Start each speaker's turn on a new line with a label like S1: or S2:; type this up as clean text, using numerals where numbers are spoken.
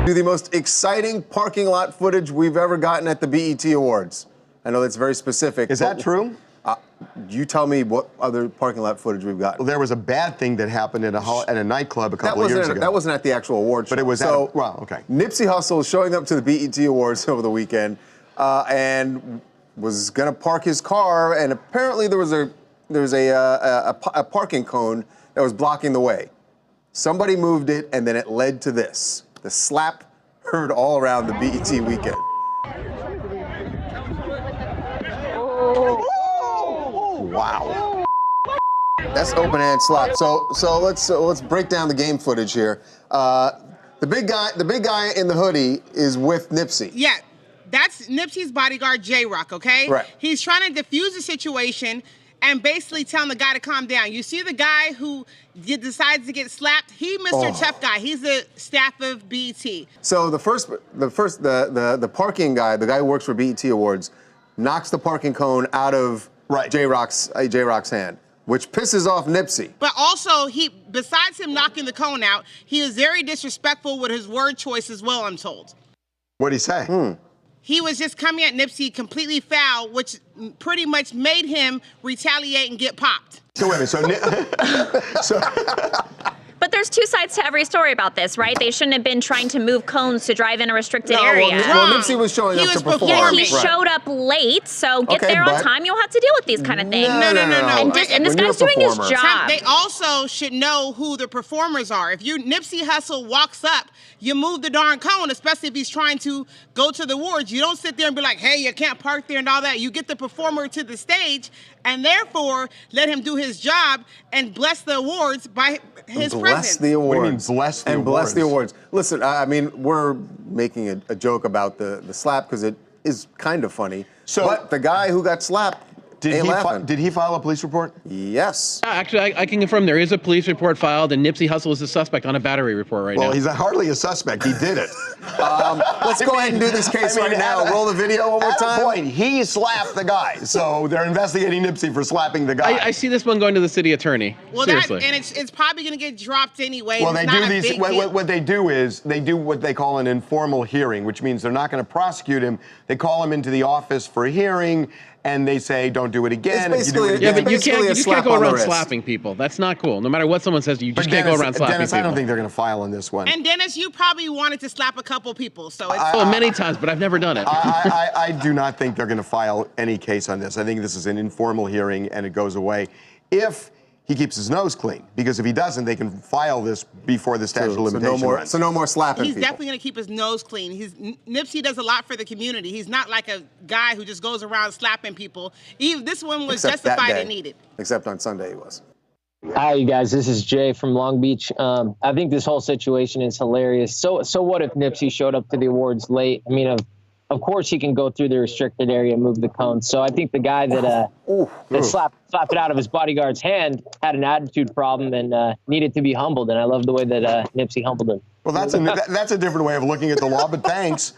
S1: The most exciting parking lot footage we've ever gotten at the BET Awards. I know that's very specific.
S2: Is that true?
S1: You tell me what other parking lot footage we've gotten.
S2: Well, there was a bad thing that happened at a nightclub a couple of years ago.
S1: That wasn't at the actual award show.
S2: But it was well, okay.
S1: Nipsey Hussle showing up to the BET Awards over the weekend and was gonna park his car, and apparently there was a parking cone that was blocking the way. Somebody moved it, and then it led to this. The slap heard all around the BET weekend. Wow. That's open hand slap. So let's break down the game footage here. The big guy in the hoodie is with Nipsey.
S3: Yeah, that's Nipsey's bodyguard, J-Rock, okay?
S1: Right.
S3: He's trying to defuse the situation and basically telling the guy to calm down. You see the guy who decides to get slapped? He Mr. Tough Guy. He's the staff of BET. So
S1: the parking guy, the guy who works for BET Awards, knocks the parking cone out of J-Rock's hand, which pisses off Nipsey.
S3: But also, besides him knocking the cone out, he was very disrespectful with his word choice as well, I'm told.
S2: What'd he say?
S3: He was just coming at Nipsey completely foul, which pretty much made him retaliate and get popped.
S2: So wait a minute,
S4: But there's two sides to every story about this, right? They shouldn't have been trying to move cones to drive in a restricted area.
S1: Well, Nipsey was showing up to perform.
S4: Yeah, he showed up late, so get there on time. You'll have to deal with these kind of things.
S3: No.
S4: And this guy's doing his job.
S3: They also should know who the performers are. If Nipsey Hussle walks up, you move the darn cone, especially if he's trying to go to the awards. You don't sit there and be like, hey, you can't park there and all that. You get the performer to the stage and therefore let him do his job and bless the awards by his presence.
S1: Bless the awards.
S2: What do you mean bless the awards?
S1: Bless the awards. Listen, I mean, we're making a joke about the slap because it is kind of funny. But the guy who got slapped
S2: did he file a police report?
S1: Yes.
S5: Actually, I can confirm there is a police report filed, and Nipsey Hussle is a suspect on a battery report right now.
S2: Well, he's hardly a suspect. He did it.
S1: Let's go ahead and do this case right now. Roll the video one more time.
S2: Point, he slapped the guy, so they're investigating Nipsey for slapping the guy.
S5: I see this one going to the city attorney.
S3: Well,
S5: seriously.
S3: and it's probably going to get dropped anyway.
S2: Well,
S3: it's
S2: they
S3: not
S2: do
S3: a
S2: these.
S3: big deal.
S2: What they do is they do what they call an informal hearing, which means they're not going to prosecute him. They call him into the office for a hearing, and they say, "Don't do it again."
S1: It's basically, yeah,
S5: but you just can't go around slapping people. That's not cool. No matter what someone says, you just can't go around slapping
S2: Dennis,
S5: people.
S2: I don't think they're going to file on this one.
S3: And Dennis, you probably wanted to slap a couple people, so it's
S5: many times, but I've never done it.
S2: I do not think they're going to file any case on this. I think this is an informal hearing, and it goes away if he keeps his nose clean. Because if he doesn't, they can file this before the statute of limitations runs.
S1: So no more slapping
S3: He's
S1: people.
S3: definitely going to keep his nose clean. Nipsey does a lot for the community. He's not like a guy who just goes around slapping people. This one was justified and needed.
S1: Except on Sunday he was.
S6: Hi, you guys. This is Jay from Long Beach. I think this whole situation is hilarious. So what if Nipsey showed up to the awards late? I mean, of course he can go through the restricted area and move the cones. So I think the guy that slapped it out of his bodyguard's hand had an attitude problem and needed to be humbled. And I love the way that Nipsey humbled him.
S2: Well, that's a different way of looking at the law, but thanks.